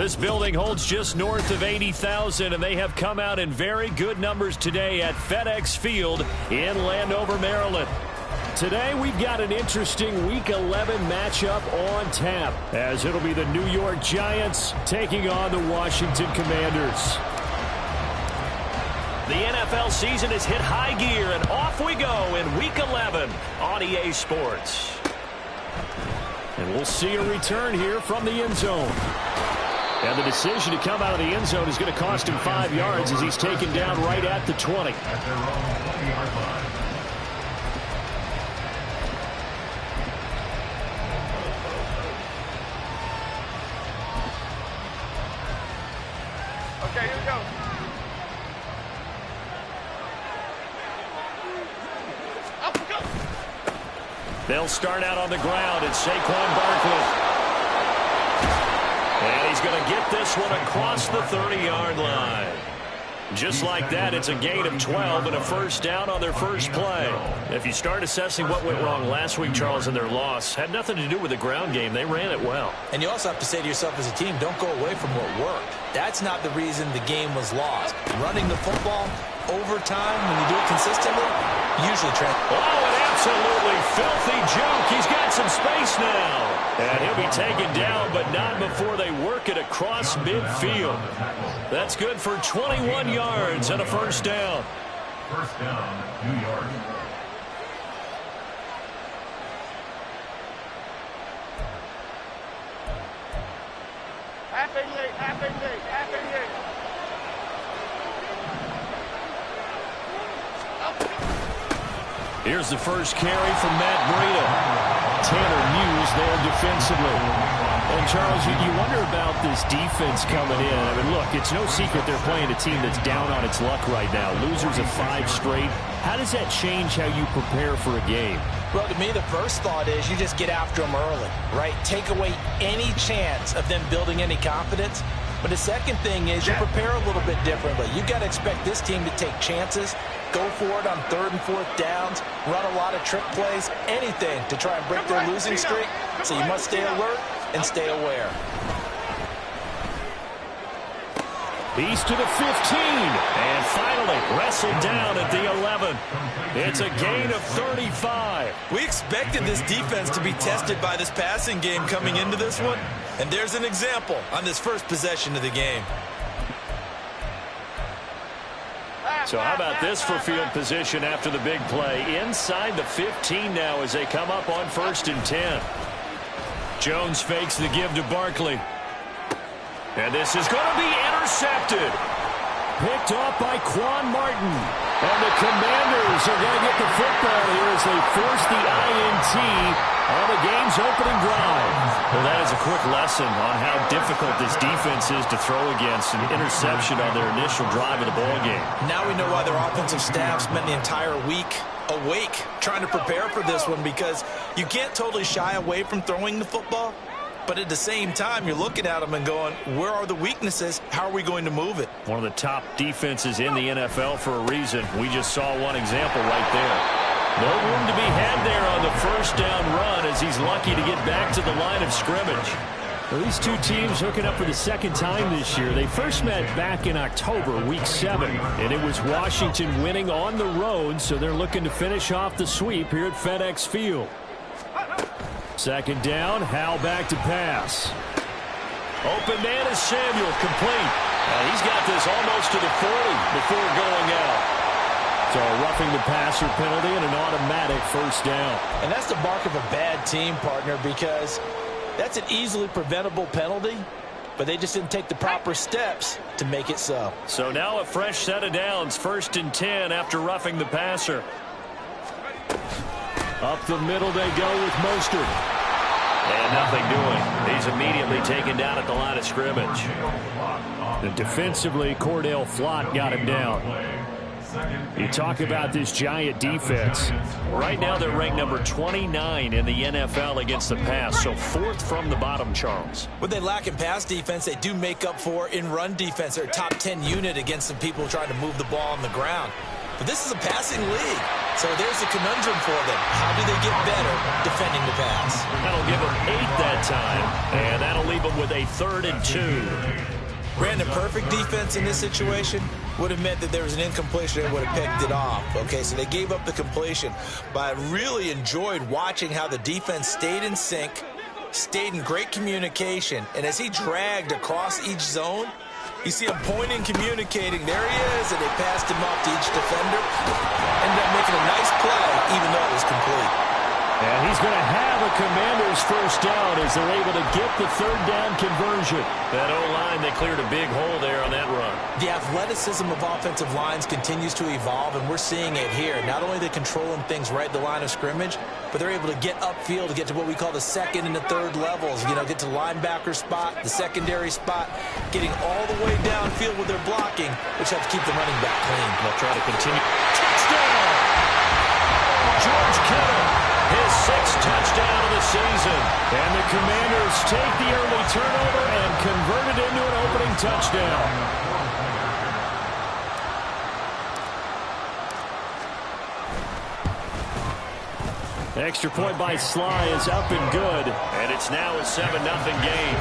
This building holds just north of 80,000, and they have come out in very good numbers today at FedEx Field in Landover, Maryland. Today, we've got an interesting Week 11 matchup on tap, as it'll be the New York Giants taking on the Washington Commanders. The NFL season has hit high gear, and off we go in Week 11 on EA Sports. And we'll see a return here from the end zone. And the decision to come out of the end zone is going to cost him 5 yards as he's taken down right at the 20. At their own 20-yard line. Okay, here we go. They'll start out on the ground. It's Saquon Barkley. And he's going to get this one across the 30-yard line. Just like that, it's a gain of 12 and a first down on their first play. If you start assessing what went wrong last week, Charles, in their loss, had nothing to do with the ground game. They ran it well. And you also have to say to yourself as a team, don't go away from what worked. That's not the reason the game was lost. Running the football over time, when you do it consistently, usually Oh, an absolutely filthy joke. He's got some space now. And he'll be taken down, but not before they work it across midfield. That's good for 21 yards and a first down. First down, New York. Half 88, half 88, half 88. Here's the first carry from Matt Breida. Tanner Muse there defensively. And, Charles, you wonder about this defense coming in. I mean, look, it's no secret they're playing a team that's down on its luck right now. Losers of 5 straight. How does that change how you prepare for a game? Well, to me, the first thought is you just get after them early, right? Take away any chance of them building any confidence. But the second thing is you prepare a little bit differently. You've got to expect this team to take chances, go for it on 3rd and 4th downs, run a lot of trick plays, anything to try and break their losing streak. So you must stay alert and stay aware. He's to the 15, and finally wrestled down at the 11. It's a gain of 35. We expected this defense to be tested by this passing game coming into this one, and there's an example on this first possession of the game. So how about this for field position after the big play? Inside the 15 now as they come up on 1st and 10. Jones fakes the give to Barkley. And this is going to be intercepted. Picked off by Quan Martin. And the Commanders are going to get the football here as they force the INT on the game's opening drive. Well, that is a quick lesson on how difficult this defense is to throw against an interception on their initial drive of the ballgame. Now we know why their offensive staff spent the entire week awake trying to prepare for this one, because you can't totally shy away from throwing the football. But at the same time, you're looking at them and going, where are the weaknesses? How are we going to move it? One of the top defenses in the NFL for a reason. We just saw one example right there. No room to be had there on the first down run as he's lucky to get back to the line of scrimmage. Well, these two teams hooking up for the second time this year. They first met back in October, Week 7, and it was Washington winning on the road, so they're looking to finish off the sweep here at FedEx Field. Second down, Howell back to pass. Open man is Samuel, complete. He's got this almost to the 40 before going out. So a roughing the passer penalty and an automatic first down. And that's the mark of a bad team, partner, because that's an easily preventable penalty, but they just didn't take the proper steps to make it so. So now a fresh set of downs, 1st and 10 after roughing the passer. Up the middle they go with Mostert. And nothing doing. He's immediately taken down at the line of scrimmage. And defensively, Cordell Flott got him down. You talk about this Giant defense. Right now they're ranked number 29 in the NFL against the pass, so 4th from the bottom, Charles. What they lack in pass defense, they do make up for in run defense. They're a top 10 unit against some people trying to move the ball on the ground. But this is a passing league. So there's a conundrum for them. How do they get better defending the pass? That'll give them 8 that time, and that'll leave them with a 3rd and 2. Brandon, perfect defense in this situation would have meant that there was an incompletion and would have picked it off. Okay, so they gave up the completion. But I really enjoyed watching how the defense stayed in sync, stayed in great communication, and as he dragged across each zone, you see him pointing, communicating. There he is, and they passed him off to each defender. Ended up making a nice play, even though it was complete. And he's going to have a Commanders first down as they're able to get the 3rd down conversion. That O-line, they cleared a big hole there on that run. The athleticism of offensive lines continues to evolve, and we're seeing it here. Not only are they controlling things right at the line of scrimmage, but they're able to get upfield to get to what we call the 2nd and the 3rd levels. You know, get to the linebacker spot, the secondary spot, getting all the way downfield with their blocking, which helps keep the running back clean. They'll try to continue. Touchdown! George Kittle, his 6th touchdown of the season. And the Commanders take the early turnover and convert it into an opening touchdown. Extra point by Sly is up and good, and it's now a 7-0 game.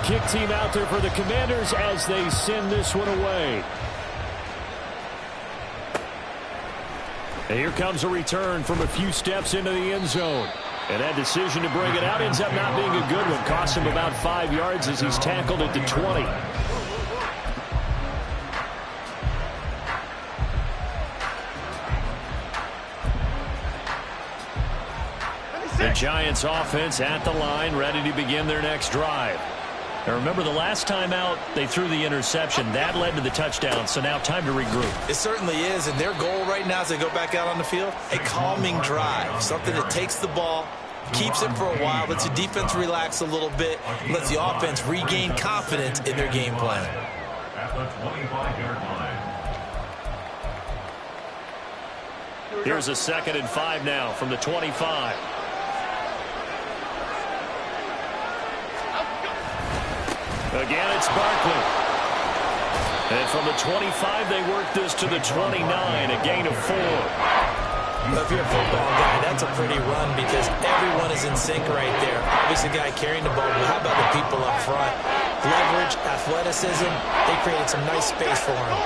Kick team out there for the Commanders as they send this one away. And here comes a return from a few steps into the end zone. And that decision to bring it out ends up not being a good one. Cost him about 5 yards as he's tackled at the 20. The Giants offense at the line, ready to begin their next drive. Now remember, the last time out, they threw the interception. That led to the touchdown, so now time to regroup. It certainly is, and their goal right now as they go back out on the field, a calming drive, something that takes the ball, keeps it for a while, lets the defense relax a little bit, lets the offense regain confidence in their game plan. At the 25-yard line. Here's a 2nd and 5 now from the 25. Again, it's Barkley. And from the 25, they work this to the 29, a gain of 4. Well, if you're a football guy, that's a pretty run because everyone is in sync right there. Obviously, the guy carrying the ball, but how about the people up front? Leverage, athleticism, they created some nice space for him.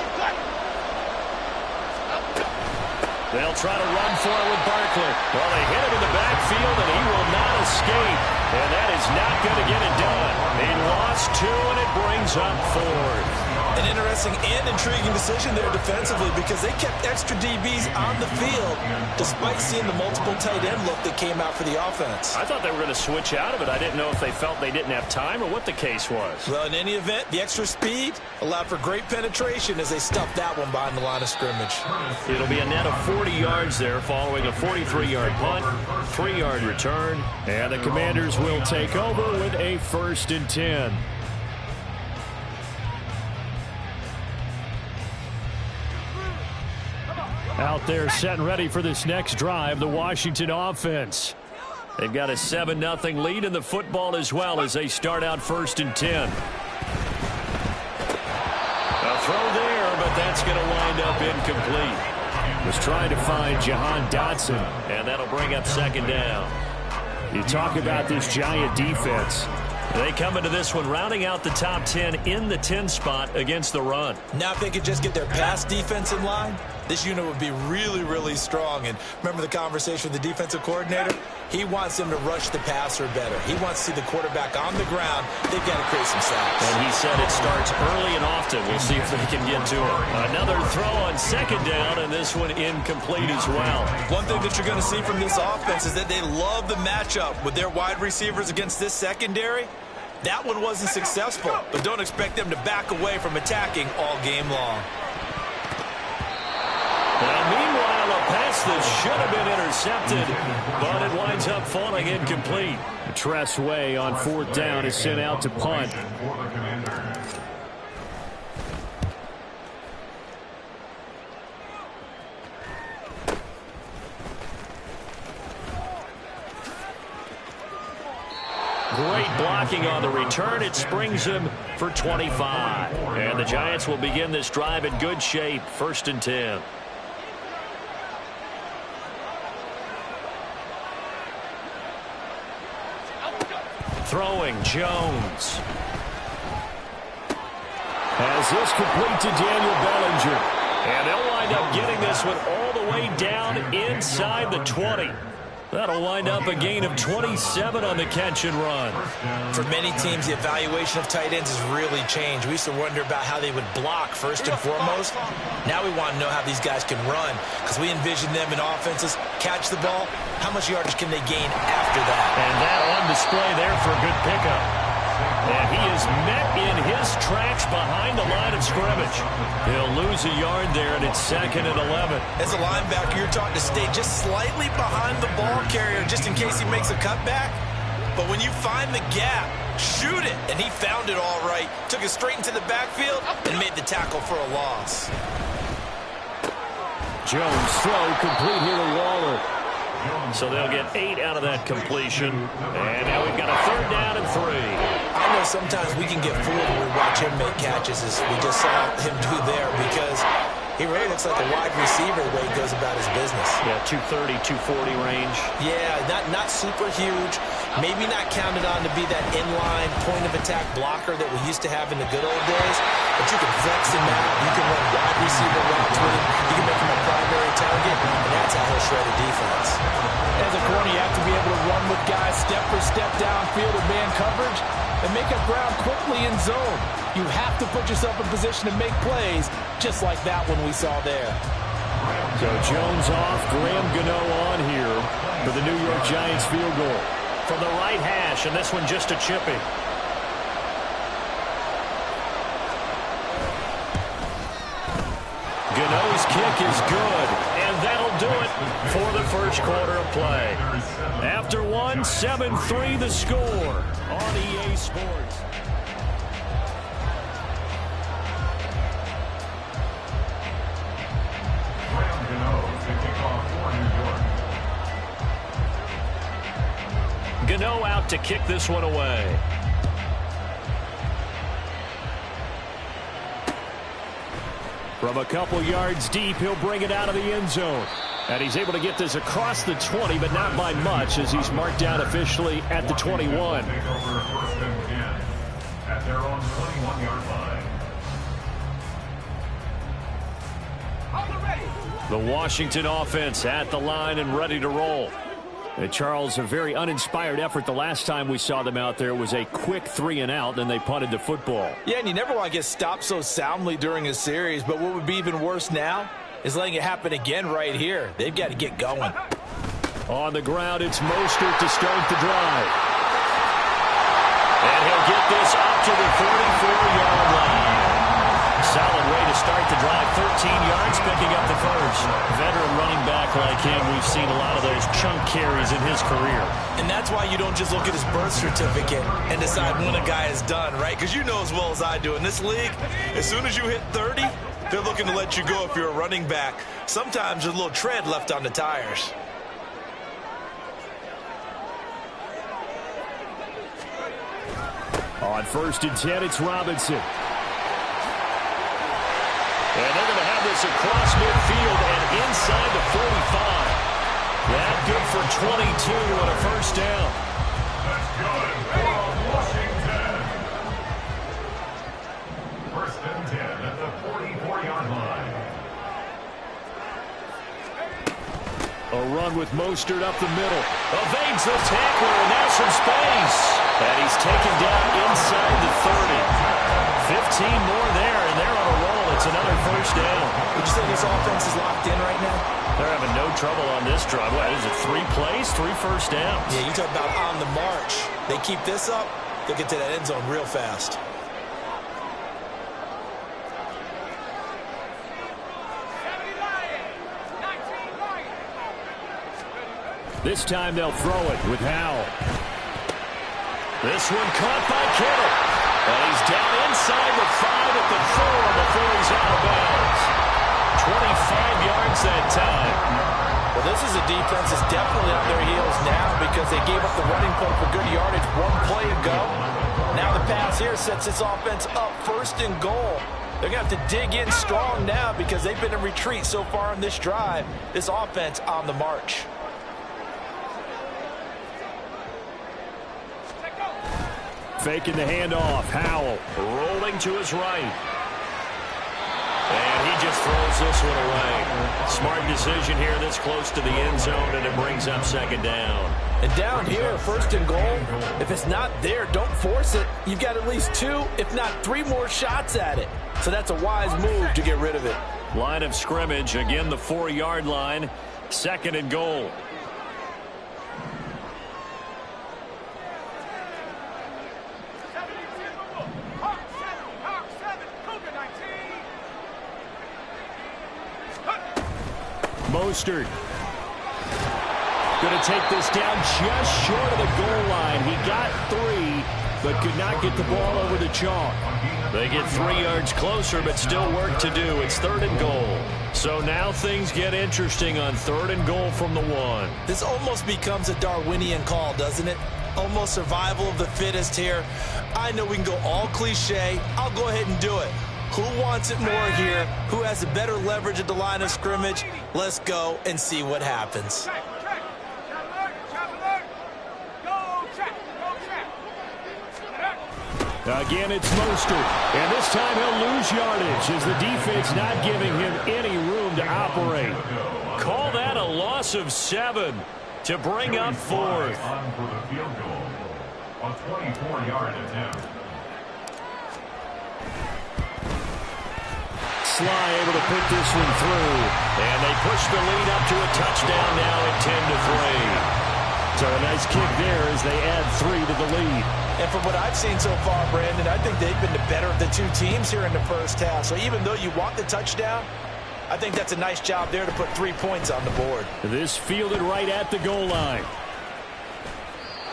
They'll try to run for it with Barkley. Well, they hit him in the backfield, and he will not escape. And that is not going to get it done. They lost 2, and it brings up 4. An interesting and intriguing decision there defensively because they kept extra DBs on the field despite seeing the multiple tight end look that came out for the offense. I thought they were going to switch out of it. I didn't know if they felt they didn't have time or what the case was. Well, in any event, the extra speed allowed for great penetration as they stuffed that one behind the line of scrimmage. It'll be a net of 40 yards there following a 43-yard punt, 3-yard return, and the Commanders will take over with a 1st and 10. Out there set and ready for this next drive, the Washington offense. They've got a 7-0 lead in the football as well as they start out 1st and 10. A throw there, but that's going to wind up incomplete. Was trying to find Jahan Dotson, and that'll bring up 2nd down. You talk about this Giant defense. They come into this one rounding out the top 10 in the 10 spot against the run. Now if they could just get their pass defense in line, this unit would be really, really strong. And remember the conversation with the defensive coordinator? He wants them to rush the passer better. He wants to see the quarterback on the ground. They've got to create some sacks. And he said it starts early and often. We'll see if they can get to it. Another throw on 2nd down, and this one incomplete as well. One thing that you're going to see from this offense is that they love the matchup with their wide receivers against this secondary. That one wasn't successful, but don't expect them to back away from attacking all game long. Now, meanwhile, a pass that should have been intercepted, but it winds up falling incomplete. Tress Way on 4th down is sent out to punt. Great blocking on the return. It springs him for 25. And the Giants will begin this drive in good shape, 1st and 10. Throwing, Jones. Has this complete to Daniel Bellinger. And they'll wind up getting this one all the way down inside the 20. That'll wind up a gain of 27 on the catch and run. For many teams, the evaluation of tight ends has really changed. We used to wonder about how they would block first and foremost. Now we want to know how these guys can run, because we envision them in offenses catch the ball. How much yardage can they gain after that? And that on display there for a good pickup. And he is met in his tracks behind the line of scrimmage. He'll lose a yard there, and it's 2nd and 11. As a linebacker, you're taught to stay just slightly behind the ball carrier just in case he makes a cutback. But when you find the gap, shoot it. And he found it all right. Took it straight into the backfield and made the tackle for a loss. Jones throw complete here to Waller. So they'll get 8 out of that completion. And now we've got a 3rd down and 3. I know sometimes we can get fooled when we watch him make catches, as we just saw him do there, because he really looks like a wide receiver the way he goes about his business. Yeah, 230, 240 range. Yeah, not super huge. Maybe not counted on to be that inline point-of-attack blocker that we used to have in the good old days. But you can flex him out. You can run wide receiver routes with him. You can make him a primary target, and that's how he'll shred a defense. As a corner, you have to be able to run with guys step for step downfield with man coverage and make up ground quickly in zone. You have to put yourself in position to make plays, just like that one we saw there. So Jones off, Graham Gano on here for the New York Giants field goal. From the right hash, and this one just a chipping. Gano's kick is good, and that'll do it for the first quarter of play. After one, 7-3 the score on EA Sports. Gano out to kick this one away. From a couple yards deep, he'll bring it out of the end zone. And he's able to get this across the 20, but not by much, as he's marked down officially at the 21. At their own 21-yard line. The Washington offense at the line and ready to roll. And Charles, a very uninspired effort the last time we saw them out there. Was a quick 3-and-out, and they punted the football. Yeah, and you never want to get stopped so soundly during a series, but what would be even worse now is letting it happen again right here. They've got to get going. On the ground, it's Mostert to start the drive. And he'll get this up to the 44-yard line. Solid way to start the drive. 13 yards, picking up the first. Veteran running back like him, we've seen a lot of those chunk carries in his career. And that's why you don't just look at his birth certificate and decide when a guy is done, right? Because you know as well as I do, in this league, as soon as you hit 30, they're looking to let you go if you're a running back. Sometimes there's a little tread left on the tires. On 1st and 10, it's Robinson. And they're going to have this across midfield and inside the 45. That good for 22 and a first down. That's good for Washington. 1st and 10 at the 44-yard line. A run with Mostert up the middle. Evades the tackler, and now some space. And he's taken down inside the 30. 15 more there, and they're on a roll. It's another first down. Would you say this offense is locked in right now? They're having no trouble on this drive. What is it, 3 plays, 3 first downs? Yeah, you talk about on the march. They keep this up, they'll get to that end zone real fast. This time they'll throw it with Howell. This one caught by Kittle. And he's down inside the 5 at the 4 before he's out of bounds. 25 yards that time. Well, this is a defense that's definitely on their heels now because they gave up the running play for good yardage 1 play ago. Now the pass pass here sets this offense up 1st and goal. They're going to have to dig in strong now because they've been in retreat so far in this drive. This offense on the march. Faking the handoff. Howell rolling to his right. And he just throws this one away. Smart decision here this close to the end zone, and it brings up 2nd down. And down here, 1st and goal, if it's not there, don't force it. You've got at least 2, if not 3 more shots at it. So that's a wise move to get rid of it. Line of scrimmage, again the 4-yard line, 2nd and goal. Mostert going to take this down just short of the goal line. He got 3, but could not get the ball over the chalk. They get 3 yards closer, but still work to do. It's 3rd and goal. So now things get interesting on 3rd and goal from the 1. This almost becomes a Darwinian call, doesn't it? Almost survival of the fittest here. I know we can go all cliche. I'll go ahead and do it. Who wants it more here? Who has a better leverage at the line of scrimmage? Let's go and see what happens. Again, it's Mostert. And this time he'll lose yardage as the defense not giving him any room to operate. Call that a loss of 7 to bring up 4th. For the field goal, a 24-yard attempt. Sly able to put this one through. And they push the lead up to a touchdown now at 10-3. So a nice kick there as they add 3 to the lead. And from what I've seen so far, Brandon, I think they've been the better of the 2 teams here in the first half. So even though you want the touchdown, I think that's a nice job there to put 3 points on the board. This fielded right at the goal line.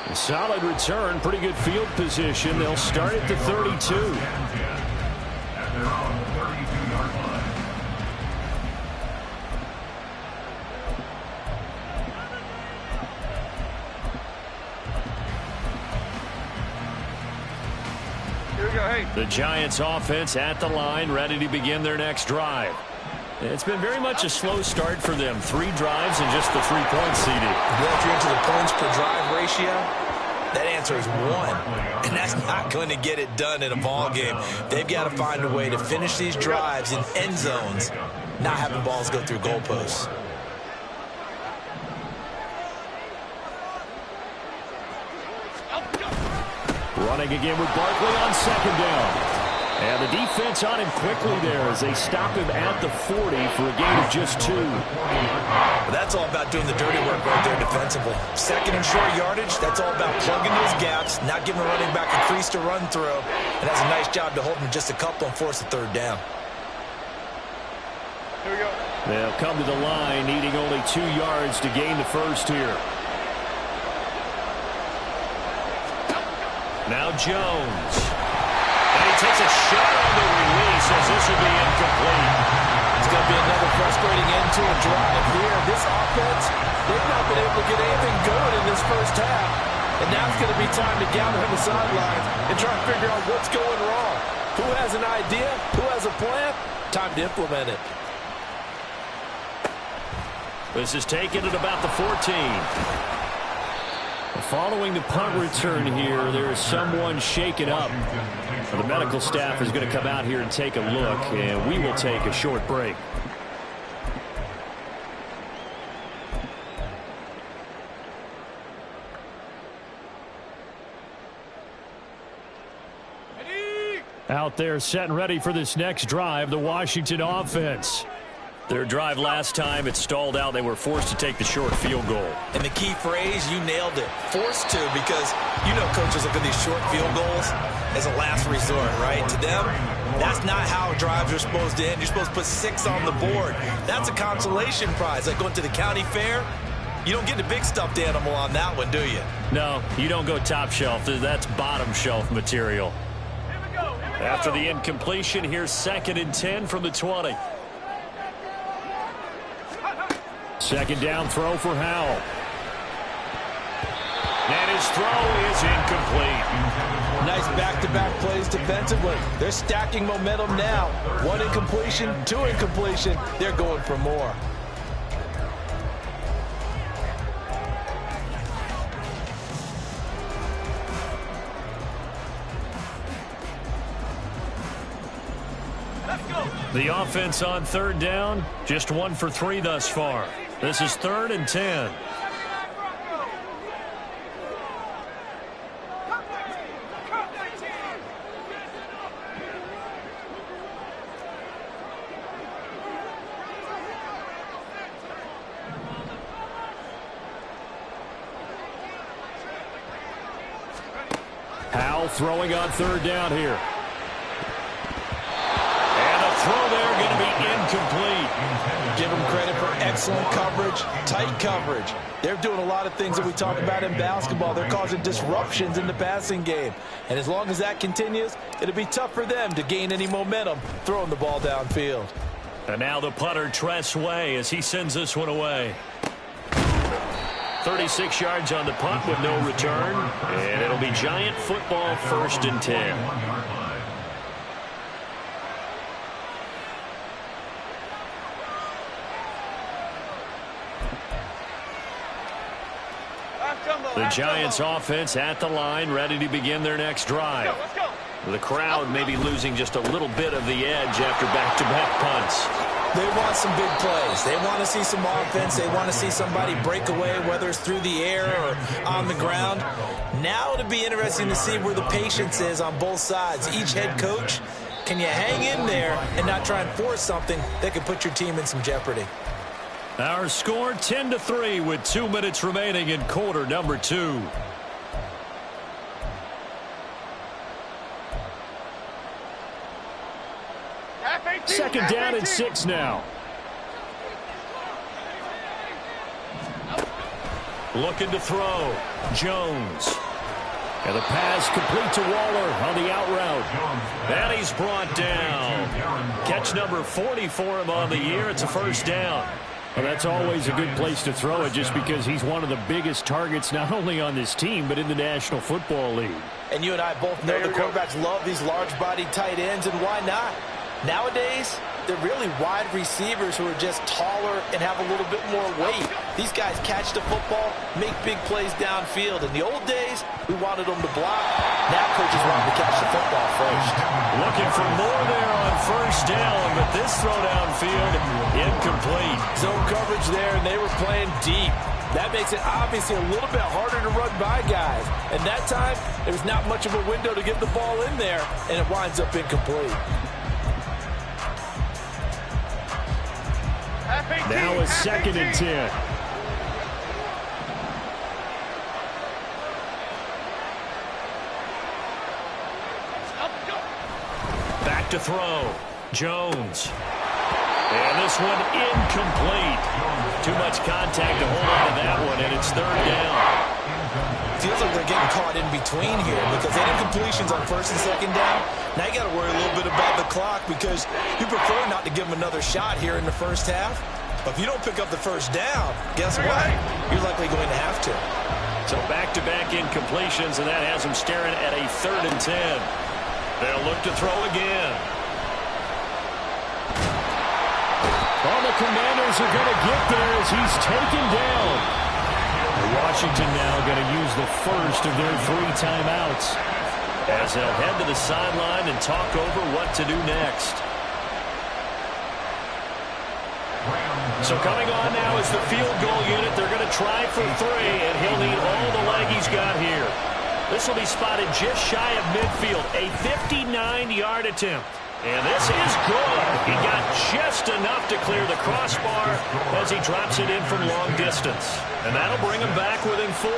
A solid return, pretty good field position. They'll start at the 32. At their own 32-yard line. The Giants offense at the line, ready to begin their next drive. It's been very much a slow start for them. 3 drives and just the 3 points seeded. Well, if you're into the points per drive ratio, that answer is 1. And that's not going to get it done in a ball game. They've got to find a way to finish these drives in end zones, not having balls go through goalposts. Running again with Barkley on 2nd down. And the defense on him quickly there as they stop him at the 40 for a gain of just 2. But that's all about doing the dirty work right there defensively. 2nd and short yardage, that's all about plugging those gaps, not giving the running back a crease to run through. And that's a nice job to hold him just a couple and force the 3rd down. Here we go. They'll come to the line needing only 2 yards to gain the first here. Now Jones. And he takes a shot on the release as this will be incomplete. It's going to be another frustrating end to a drive here. This offense, they've not been able to get anything going in this first half. And now it's going to be time to gather on the sidelines and try to figure out what's going wrong. Who has an idea? Who has a plan? Time to implement it. This is taken at about the 14. Following the punt return here, there is someone shaken up. The medical staff is going to come out here and take a look, and we will take a short break. Out there set and ready for this next drive, the Washington offense. Their drive last time, it stalled out. They were forced to take the short field goal. And the key phrase, you nailed it. Forced to, because you know coaches look at these short field goals as a last resort, right? To them, that's not how drives are supposed to end. You're supposed to put 6 on the board. That's a consolation prize. Like going to the county fair, you don't get the big stuffed animal on that one, do you? No, you don't go top shelf. That's bottom shelf material. After the incompletion, here's 2nd and 10 from the 20. 2nd down throw for Howell. And his throw is incomplete. Nice back-to-back plays defensively. They're stacking momentum now. 1 incompletion, 2 incompletion. They're going for more. The offense on 3rd down, just 1 for 3 thus far. This is 3rd and 10. Howell throwing on 3rd down here. Throw there going to be incomplete. Give them credit for excellent coverage, tight coverage. They're doing a lot of things that we talk about in basketball. They're causing disruptions in the passing game. And as long as that continues, it'll be tough for them to gain any momentum throwing the ball downfield. And now the punter, Tress Way, as he sends this one away. 36 yards on the punt with no return. And it'll be Giant football, 1st and 10. The Giants offense at the line, ready to begin their next drive. The crowd may be losing just a little bit of the edge after back-to-back punts. They want some big plays. They want to see some offense. They want to see somebody break away, whether it's through the air or on the ground. Now it'll be interesting to see where the patience is on both sides. Each head coach, can you hang in there and not try and force something that could put your team in some jeopardy? Our score 10-3 with 2 minutes remaining in quarter number 2. Second down and 6 now. Looking to throw. Jones. And the pass complete to Waller on the out route. And he's brought down. Catch number 40 for him on the year. It's a 1st down. Well, that's always a good place to throw it just because he's one of the biggest targets not only on this team but in the National Football League. And you and I both know the quarterbacks love these large-bodied tight ends, and why not? Nowadays, they're really wide receivers who are just taller and have a little bit more weight. These guys catch the football, make big plays downfield. In the old days, we wanted them to block. Now coaches want them to catch the football first. Looking for more there on 1st down, but this throw downfield, incomplete. Zone coverage there, and they were playing deep. That makes it obviously a little bit harder to run by guys. And that time, there's not much of a window to get the ball in there, and it winds up incomplete. Now a 2nd and 10. Back to throw. Jones. And this one incomplete. Too much contact to hold on to that one, and it's 3rd down. Feels like they're getting caught in between here because they had incompletions on 1st and 2nd down. Now you got to worry a little bit about the clock because you prefer not to give them another shot here in the 1st half. But if you don't pick up the 1st down, guess what? You're likely going to have to. So back-to-back incompletions, and that has them staring at a 3rd and 10. They'll look to throw again. All the Commanders are going to get there as he's taken down. Washington now going to use the first of their 3 timeouts, as they'll head to the sideline and talk over what to do next. So coming on now is the field goal unit. They're going to try for 3, and he'll need all the leg he's got here. This will be spotted just shy of midfield, a 59-yard attempt. And this is good. He got just enough to clear the crossbar as he drops it in from long distance. And that'll bring him back within 4.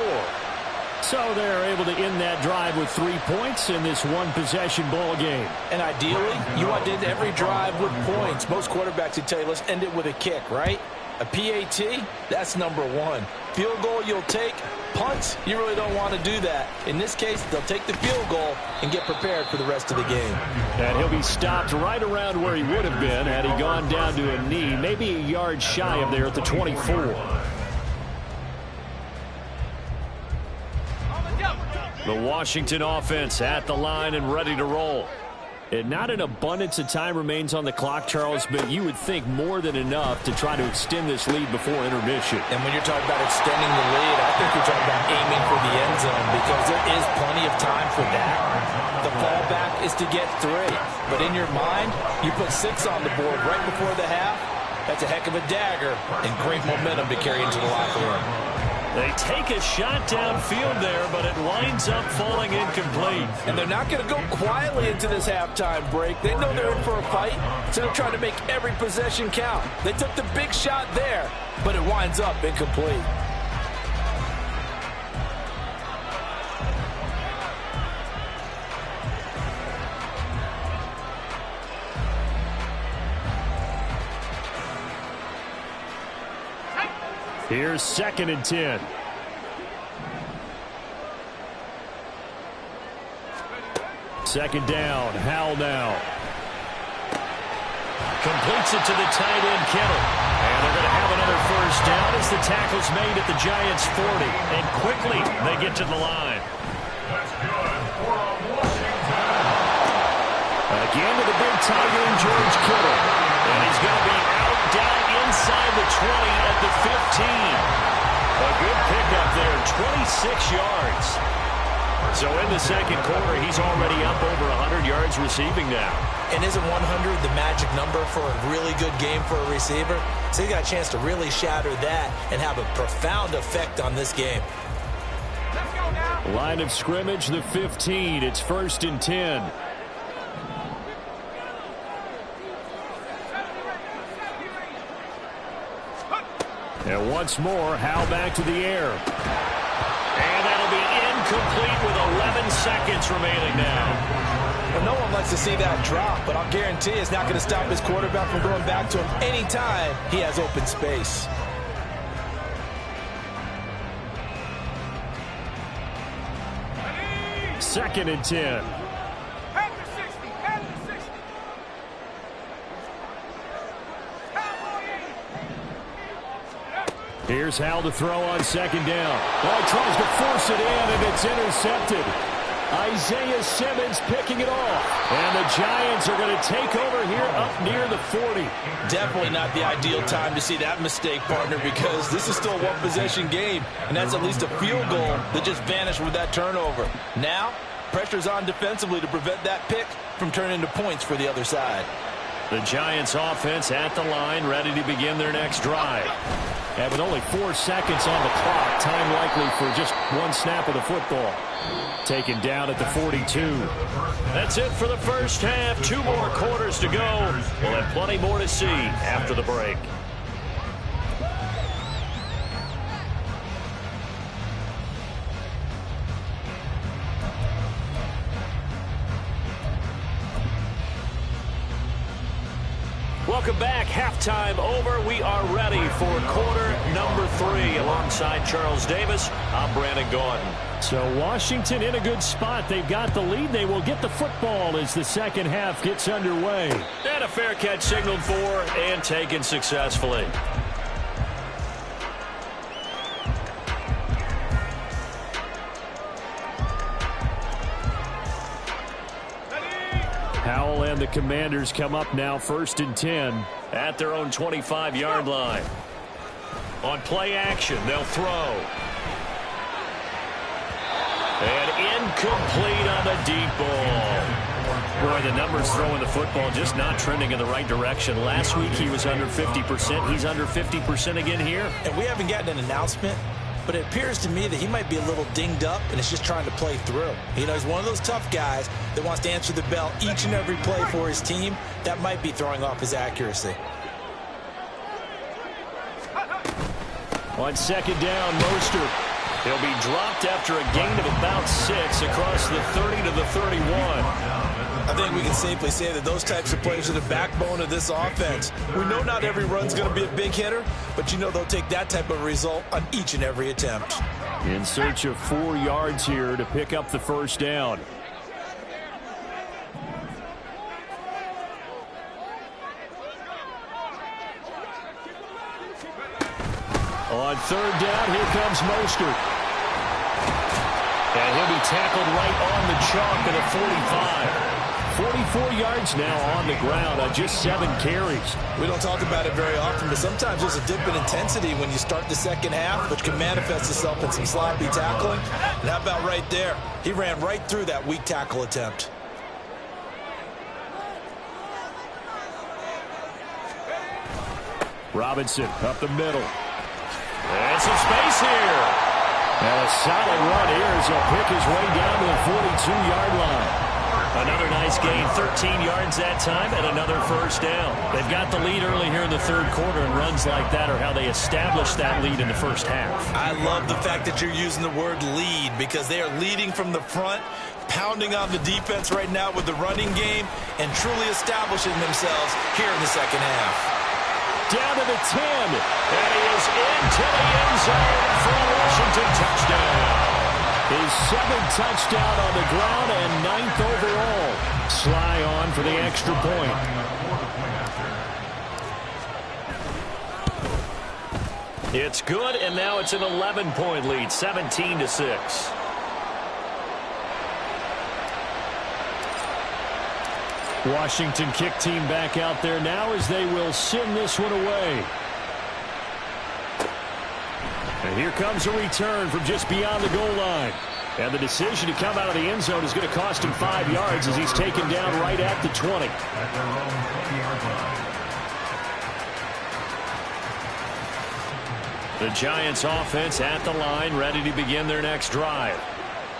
So they're able to end that drive with 3 points in this one-possession ball game. And ideally, you want to end every drive with points. Most quarterbacks would tell you, let's end it with a kick, right? A PAT, that's number 1. Field goal you'll take. Punts, you really don't want to do that. In this case, they'll take the field goal and get prepared for the rest of the game. And he'll be stopped right around where he would have been had he gone down to a knee, maybe a yard shy of there at the 24. The Washington offense at the line and ready to roll. And not an abundance of time remains on the clock, Charles, but you would think more than enough to try to extend this lead before intermission. And when you're talking about extending the lead, I think you're talking about aiming for the end zone because there is plenty of time for that. The fallback is to get 3. But in your mind, you put 6 on the board right before the half. That's a heck of a dagger and great momentum to carry into the locker room. They take a shot downfield there, but it winds up falling incomplete. And they're not going to go quietly into this halftime break. They know they're in for a fight, so they're trying to make every possession count. They took the big shot there, but it winds up incomplete. Here's 2nd and 10. Second down. Howell now. Completes it to the tight end, Kittle. And they're going to have another first down as the tackle's made at the Giants' 40. And quickly, they get to the line. That's good for Washington. Again with a big tiger in George Kittle. And he's going to be out down inside the 20 at the 15. A good pickup there, 26 yards. So in the second quarter, he's already up over 100 yards receiving now. And isn't 100 the magic number for a really good game for a receiver? So you got a chance to really shatter that and have a profound effect on this game. Line of scrimmage, the 15. It's 1st and 10. And once more, Howell back to the air. And that'll be incomplete with 11 seconds remaining now. Well, no one likes to see that drop, but I'll guarantee it's not going to stop his quarterback from going back to him anytime he has open space. Second and 10. Here's Howell to throw on 2nd down. Oh, he tries to force it in, and it's intercepted. Isaiah Simmons picking it off. And the Giants are going to take over here up near the 40. Definitely not the ideal time to see that mistake, partner, because this is still a one-possession game, and that's at least a field goal that just vanished with that turnover. Now, pressure's on defensively to prevent that pick from turning into points for the other side. The Giants offense at the line, ready to begin their next drive. And with only 4 seconds on the clock, time likely for just one snap of the football. Taken down at the 42. That's it for the first half. 2 more quarters to go. We'll have plenty more to see after the break. Welcome back. Halftime over. We are ready for quarter number 3. Alongside Charles Davis, I'm Brandon Gordon. So Washington in a good spot. They've got the lead. They will get the football as the second half gets underway. And a fair catch signaled for and taken successfully. Howell and the Commanders come up now 1st and 10. At their own 25-yard line. On play action, they'll throw. And incomplete on the deep ball. Boy, the numbers throwing the football just not trending in the right direction. Last week he was under 50%. He's under 50% again here. And we haven't gotten an announcement, but it appears to me that he might be a little dinged up and is just trying to play through. You know, he's one of those tough guys that wants to answer the bell each and every play for his team. That might be throwing off his accuracy. On 2nd down, Mostert. He'll be dropped after a gain of about 6 across the 30 to the 31. I think we can safely say that those types of plays are the backbone of this offense. We know not every run's going to be a big hitter, but you know they'll take that type of result on each and every attempt. In search of 4 yards here to pick up the first down. On 3rd down, here comes Mostert. And he'll be tackled right on the chalk at a 45. 44 yards now on the ground on just 7 carries. We don't talk about it very often, but sometimes there's a dip in intensity when you start the second half, which can manifest itself in some sloppy tackling. And how about right there? He ran right through that weak tackle attempt. Robinson up the middle. And some space here. And a solid run here as he'll pick his way down to the 42-yard line. Another nice gain, 13 yards that time, and another first down. They've got the lead early here in the third quarter, and runs like that are how they establish that lead in the first half. I love the fact that you're using the word lead, because they are leading from the front, pounding on the defense right now with the running game, and truly establishing themselves here in the second half. Down to the 10. And he is into the end zone for a Washington touchdown. His 7th touchdown on the ground and 9th overall. Sly on for the extra point. It's good, and now it's an 11-point lead, 17-6. Washington kick team back out there now as they will send this one away. And here comes a return from just beyond the goal line. And the decision to come out of the end zone is going to cost him 5 yards as he's taken down right at the 20. At their own 20-yard line. The Giants offense at the line, ready to begin their next drive.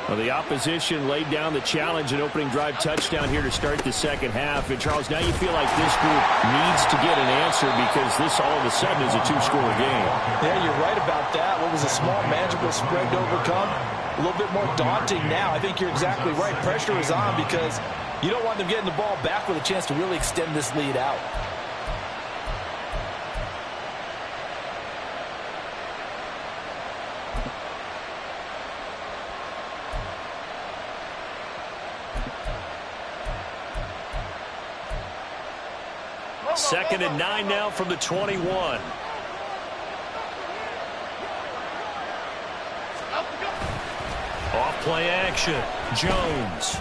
Well, the opposition laid down the challenge and opening drive touchdown here to start the second half. And, Charles, now you feel like this group needs to get an answer because this all of a sudden is a 2-score game. Yeah, you're right about that. What was a small, manageable spread to overcome? A little bit more daunting now. I think you're exactly right. Pressure is on because you don't want them getting the ball back with a chance to really extend this lead out. Second and 9 now from the 21. Off play action. Jones.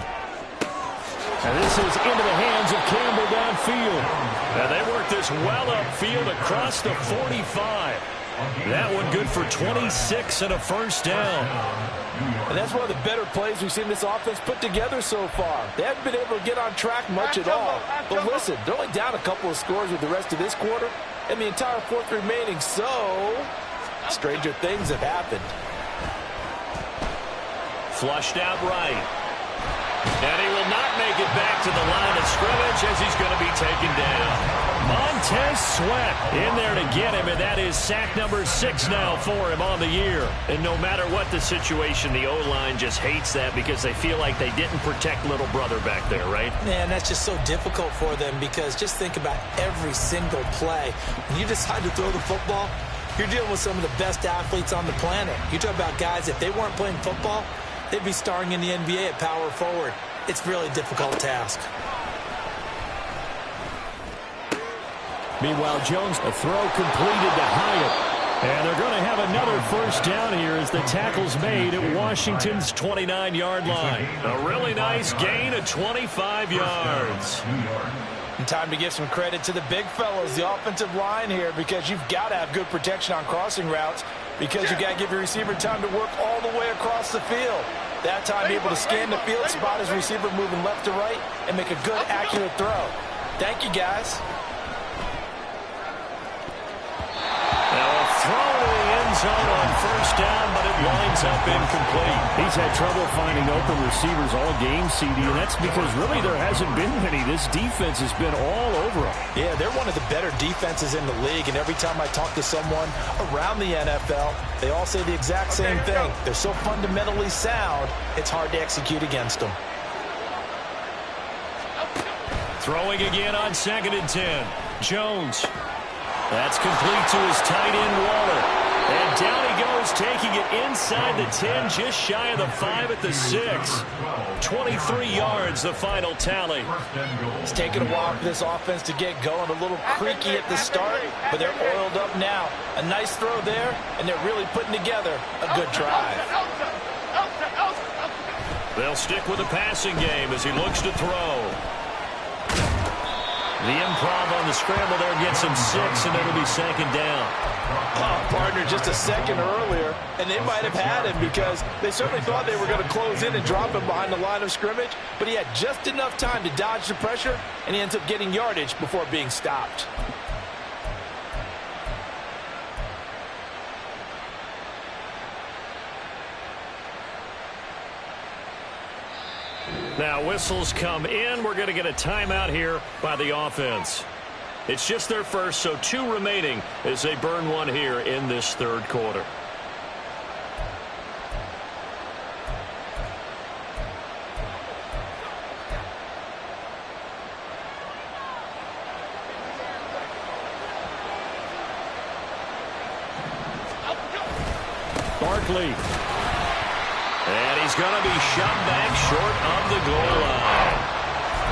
And this is into the hands of Campbell downfield. And they work this well upfield across the 45. That one good for 26 and a first down. And that's one of the better plays we've seen this offense put together so far. They haven't been able to get on track much at all. But listen, they're only down a couple of scores with the rest of this quarter and the entire fourth remaining. So, stranger things have happened. Flushed out right. And he will not make it back to the line of scrimmage as he's going to be taken down. Montez Sweat in there to get him, and that is sack number 6 now for him on the year. And no matter what the situation, the O-line just hates that because they feel like they didn't protect little brother back there, right? Man, that's just so difficult for them because just think about every single play. When you decide to throw the football, you're dealing with some of the best athletes on the planet. You talk about guys, if they weren't playing football, they'd be starring in the NBA at power forward. It's really a difficult task. Meanwhile, Jones, a throw completed to Hyatt. And they're going to have another first down here as the tackle's made at Washington's 29-yard line. A really nice gain of 25 yards. And time to give some credit to the big fellows, the offensive line here, because you've got to have good protection on crossing routes because you've got to give your receiver time to work all the way across the field. That time, able to scan the field, spot his receiver moving left to right, and make a good, accurate throw. Thank you, guys. Now a throw to the end zone on first down, but it winds up incomplete. He's had trouble finding open receivers all game, CD, and that's because really there hasn't been many. This defense has been all over them. Yeah, they're one of the better defenses in the league, and every time I talk to someone around the NFL, they all say the exact same thing. They're so fundamentally sound, it's hard to execute against them. Throwing again on 2nd and 10. Jones. That's complete to his tight end, Waller. And down he goes, taking it inside the 10, just shy of the 5 at the 6. 23 yards, the final tally. It's taken a while for this offense to get going. A little creaky at the start, but they're oiled up now. A nice throw there, and they're really putting together a good drive. They'll stick with the passing game as he looks to throw. The improv on the scramble there gets him 6, and it'll be 2nd down. Oh, partner, just a second earlier, and they might have had him because they certainly thought they were going to close in and drop him behind the line of scrimmage, but he had just enough time to dodge the pressure, and he ends up getting yardage before being stopped. Now whistles come in. We're going to get a timeout here by the offense. It's just their first, so 2 remaining as they burn one here in this 3rd quarter. Barkley. And he's going to be shoved back short of the goal line.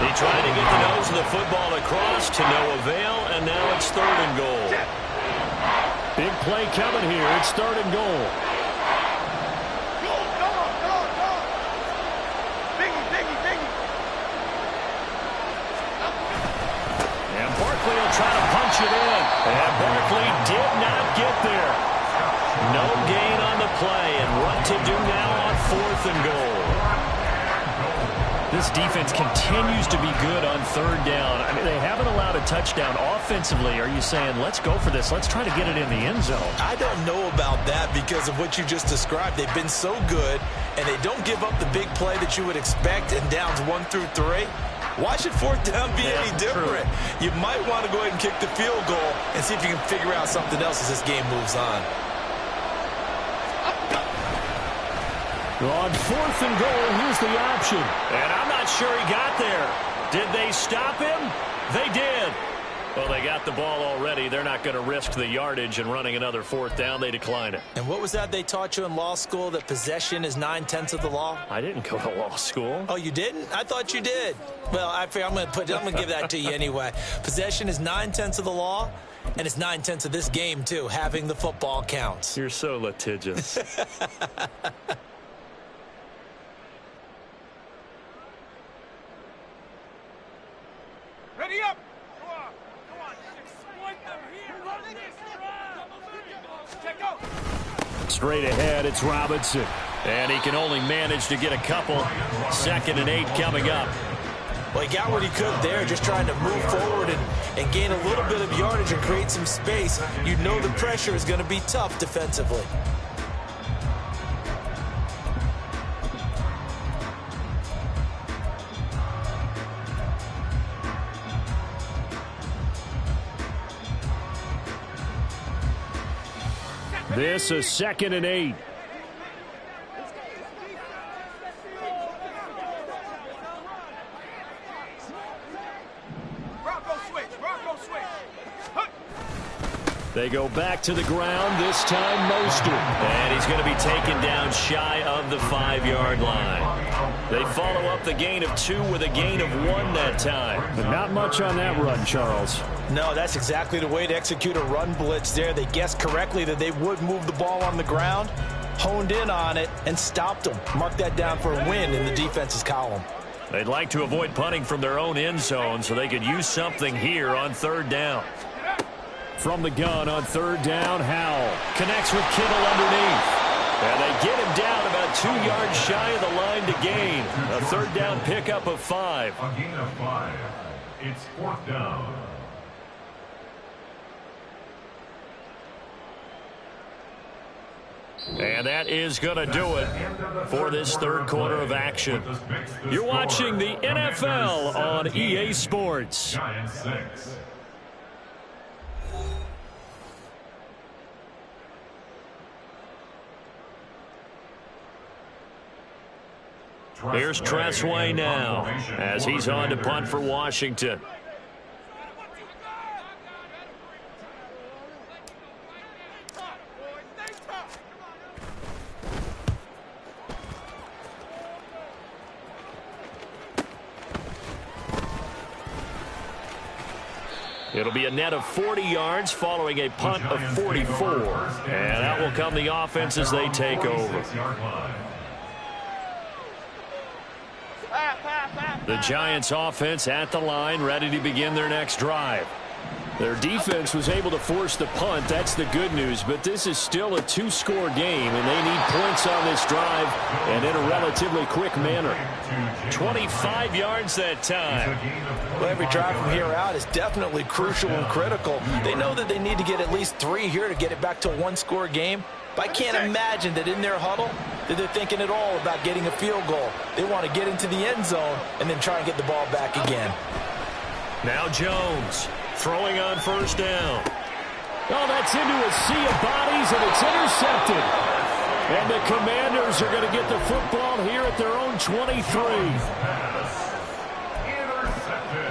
He tried to get the nose of the football across to no avail, and now it's 3rd and goal. Big play coming here. It's 3rd and goal. And Barkley will try to punch it in. And Barkley did not get there. No gain on the play, and what to do now on 4th and goal. This defense continues to be good on 3rd down. I mean, they haven't allowed a touchdown. Offensively, are you saying, let's go for this, let's try to get it in the end zone? I don't know about that because of what you just described. They've been so good, and they don't give up the big play that you would expect in downs 1 through 3. Why should 4th down be any different? True. You might want to go ahead and kick the field goal and see if you can figure out something else as this game moves on. On 4th and goal, here's the option. And I'm not sure he got there. Did they stop him? They did. Well, they got the ball already. They're not going to risk the yardage and running another 4th down. They decline it. And what was that they taught you in law school, that possession is 9/10 of the law? I didn't go to law school. Oh, you didn't? I thought you did. Well, I'm going to give that to you anyway. Possession is 9/10 of the law, and it's 9/10 of this game, too. Having the football counts. You're so litigious. Ready up! Come on, exploit them here. Run this drive. Check out. Straight ahead, it's Robinson. And he can only manage to get a couple. 2nd and 8 coming up. Well, he got what he could there, just trying to move forward and gain a little bit of yardage and create some space. You know the pressure is going to be tough defensively. This is 2nd and 8. Bronco switch. They go back to the ground, this time Mostert. And he's going to be taken down shy of the 5-yard line. They follow up the gain of 2 with a gain of 1 that time. But not much on that run, Charles. No, that's exactly the way to execute a run blitz there. They guessed correctly that they would move the ball on the ground, honed in on it, and stopped them. Mark that down for a win in the defense's column. They'd like to avoid punting from their own end zone so they could use something here on 3rd down. From the gun on 3rd down, Howell connects with Kittle underneath. And they get him down about 2 yards shy of the line to gain. A 3rd down pickup of 5. A gain of 5. It's 4th down. And that is going to do it for this 3rd quarter of action. You're watching the NFL on EA Sports. Giants 6. Here's Tressway now as he's on to punt for Washington. It'll be a net of 40 yards following a punt of 44. And out will come the offense as they take over. The Giants offense at the line, ready to begin their next drive. Their defense was able to force the punt. That's the good news. But this is still a two-score game, and they need points on this drive and in a relatively quick manner. 25 yards that time. Well, every drive from here out is definitely crucial and critical. They know that they need to get at least 3 here to get it back to a one-score game. But I can't imagine that in their huddle that they're thinking at all about getting a field goal. They want to get into the end zone and then try and get the ball back again. Now Jones throwing on first down. Oh, that's into a sea of bodies, and it's intercepted. And the Commanders are going to get the football here at their own 23. Intercepted.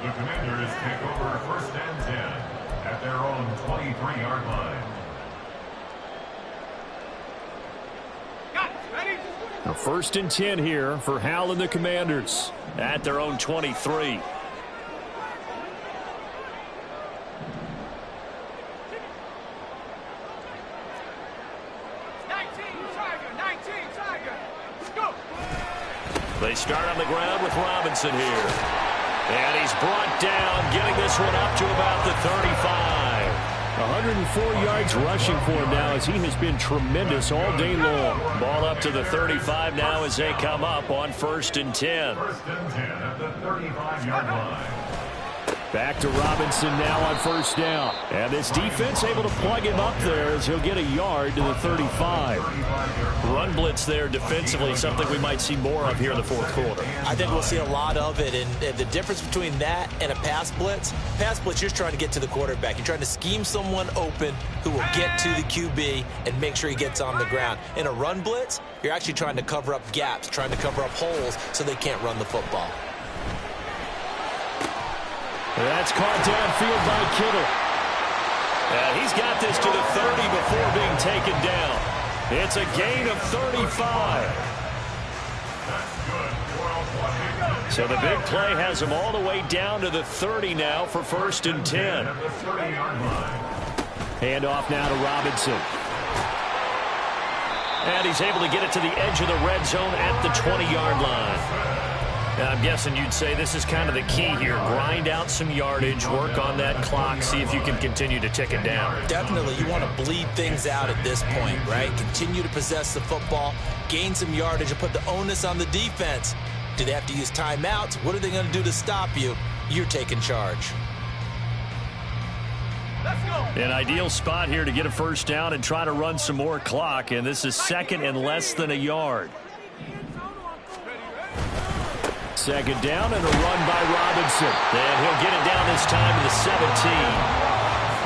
The Commanders take over first and 10 at their own 23-yard line. A first and 10 here for Hal and the Commanders at their own 23. They start on the ground with Robinson here. And he's brought down, getting this one up to about the 35. 104 yards rushing for him now as he has been tremendous all day long. Ball up to the 35 now as they come up on first and 10. First and 10 at the 35-yard line. Back to Robinson now on first down. And this defense able to plug him up there as he'll get a yard to the 35. Run blitz there defensively, something we might see more of here in the fourth quarter. I think we'll see a lot of it, and the difference between that and a pass blitz, you're trying to get to the quarterback. You're trying to scheme someone open who will get to the QB and make sure he gets on the ground. In a run blitz, you're actually trying to cover up gaps, trying to cover up holes so they can't run the football. That's caught downfield by Kittle. And he's got this to the 30 before being taken down. It's a gain of 35. So the big play has him all the way down to the 30 now for first and 10. Hand off now to Robinson. And he's able to get it to the edge of the red zone at the 20-yard line. Now, I'm guessing you'd say this is kind of the key here. Grind out some yardage, work on that clock, see if you can continue to tick it down. Definitely. You want to bleed things out at this point, right? Continue to possess the football, gain some yardage, and put the onus on the defense. Do they have to use timeouts? What are they going to do to stop you? You're taking charge. An ideal spot here to get a first down and try to run some more clock, and this is second and less than a yard. Second down and a run by Robinson. And he'll get it down this time to the 17.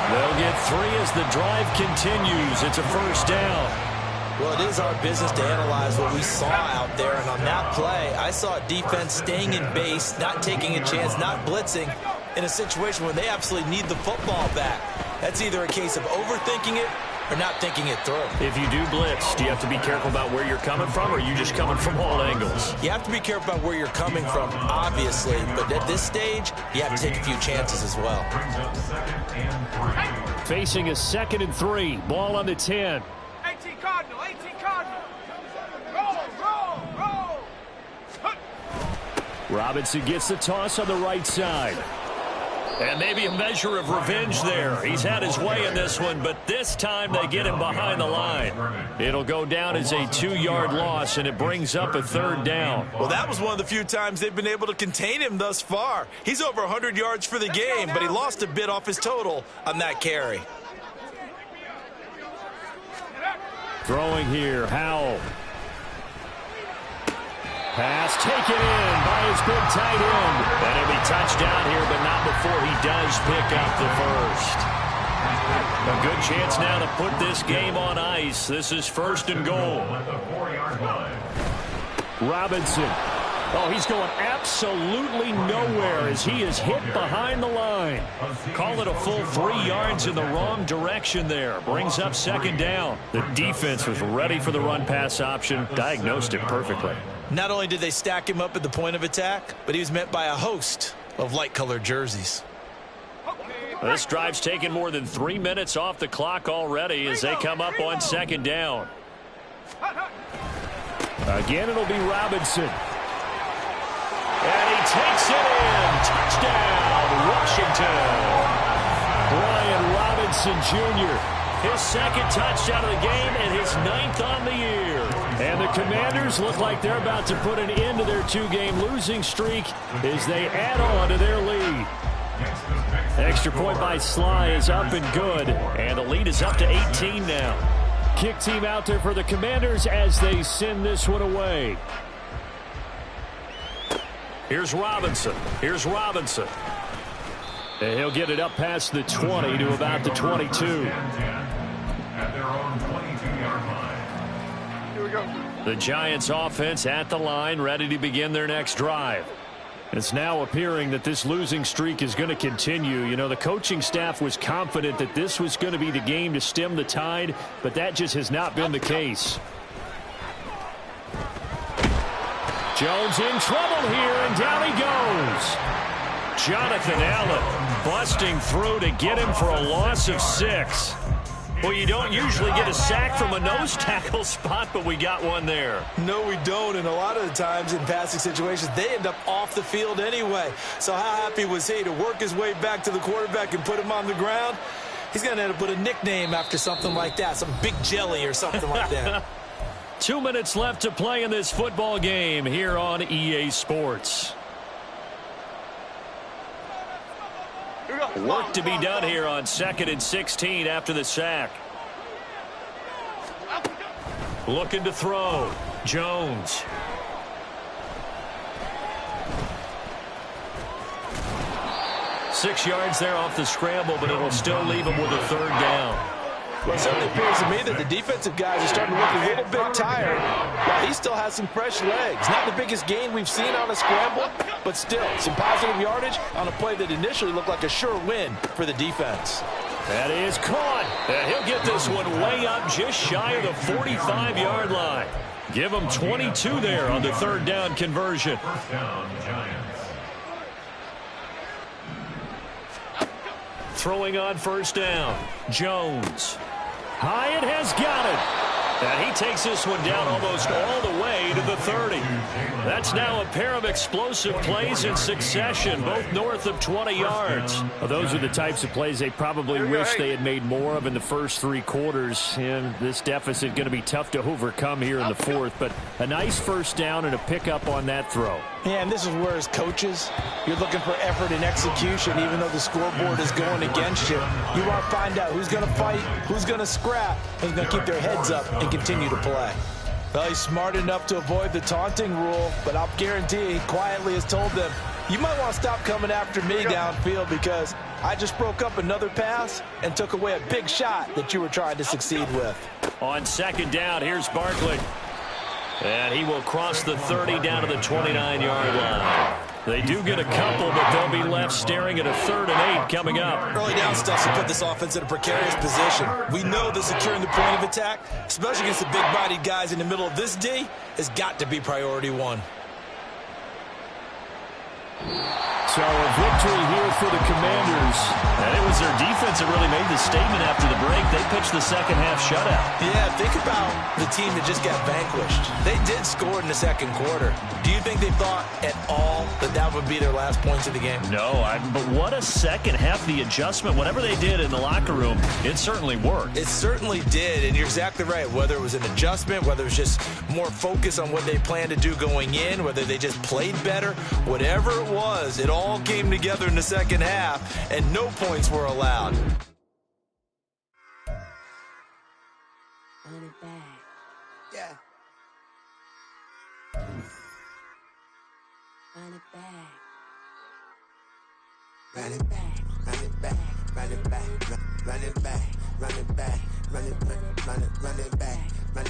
They'll get 3 as the drive continues. It's a first down. Well, it is our business to analyze what we saw out there. And on that play, I saw a defense staying in base, not taking a chance, not blitzing in a situation where they absolutely need the football back. That's either a case of overthinking it or not thinking it through. If you do blitz, do you have to be careful about where you're coming from, or are you just coming from all angles? You have to be careful about where you're coming from, obviously, but at this stage, you have to take a few chances as well. Facing a 2nd and 3, ball on the 10. 18 Cardinal, 18 Cardinal. Roll. Robinson gets the toss on the right side. And maybe a measure of revenge there. He's had his way in this one, but this time they get him behind the line. It'll go down as a 2-yard loss, and it brings up a third down. Well, that was one of the few times they've been able to contain him thus far. He's over 100 yards for the game, but he lost a bit off his total on that carry. Throwing here, Howell. Pass taken in by his big tight end. And he'll be touchdown here, but not before he does pick up the first. A good chance now to put this game on ice. This is first and goal. Robinson. Oh, he's going absolutely nowhere as he is hit behind the line. Call it a full 3 yards in the wrong direction there. Brings up second down. The defense was ready for the run-pass option. Diagnosed it perfectly. Not only did they stack him up at the point of attack, but he was met by a host of light-colored jerseys. This drive's taken more than 3 minutes off the clock already as they come up on second down. Again, it'll be Robinson. takes it in. Touchdown, Washington. Brian Robinson Jr., his second touchdown of the game and his 9th on the year. And the Commanders look like they're about to put an end to their 2-game losing streak as they add on to their lead. Extra point by Sly is up and good, and the lead is up to 18 now. Kick team out there for the Commanders as they send this one away. Here's Robinson. And he'll get it up past the 20 to about the 22. At their own 22-yard line. Here we go. The Giants offense at the line, ready to begin their next drive. It's now appearing that this losing streak is going to continue. You know, the coaching staff was confident that this was going to be the game to stem the tide, but that just has not been the case. Jones in trouble here, and down he goes. Jonathan Allen busting through to get him for a loss of 6. Well, you don't usually get a sack from a nose tackle spot, but we got one there. No, we don't, and a lot of the times in passing situations, they end up off the field anyway. So how happy was he to work his way back to the quarterback and put him on the ground? He's going to end up with a nickname after something like that, some Big Jelly or something like that. 2 minutes left to play in this football game here on EA Sports. Work to be done here on 2nd and 16 after the sack. Looking to throw. Jones. Six yards there off the scramble, but it'll still leave him with a 3rd down. Well, it certainly appears to me that the defensive guys are starting to look a little bit tired, while he still has some fresh legs. Not the biggest gain we've seen on a scramble, but still some positive yardage on a play that initially looked like a sure win for the defense. That is caught, and he'll get this one way up just shy of the 45-yard line. Give him 22 there on the 3rd down conversion. First down, Giants. Throwing on 1st down. Jones. Hyatt has got it. And he takes this one down almost all the way to the 30. That's now a pair of explosive plays in succession, both north of 20 yards. Well, those are the types of plays they probably wish they had made more of in the first 3 quarters. And this deficit going to be tough to overcome here in the 4th. But a nice 1st down and a pickup on that throw. Yeah, and this is where, as coaches, you're looking for effort and execution, even though the scoreboard is going against you. You want to find out who's going to fight, who's going to scrap, who's going to keep their heads up and continue to play. Well, he's smart enough to avoid the taunting rule, but I'll guarantee he quietly has told them, you might want to stop coming after me downfield because I just broke up another pass and took away a big shot that you were trying to succeed with. On 2nd down, here's Barkley. And he will cross the 30 down to the 29-yard line. They do get a couple, but they'll be left staring at a 3rd and 8 coming up. Early down stuff to put this offense in a precarious position. We know that securing the point of attack, especially against the big-bodied guys in the middle of this D, has got to be priority 1. So a victory here for the Commanders. And it was their defense that really made the statement after the break. They pitched the second half shutout. Yeah, think about the team that just got vanquished. They did score in the 2nd quarter. Do you think they thought at all that that would be their last points of the game? No, but what a second half. The adjustment, whatever they did in the locker room, it certainly worked. It certainly did, and you're exactly right. Whether it was an adjustment, whether it was just more focus on what they planned to do going in, whether they just played better, whatever it was, it all came together in the 2nd half, and no points were allowed. Run it back. Yeah. Run it back. Run it back, run it back, run it back, run it back, run it back.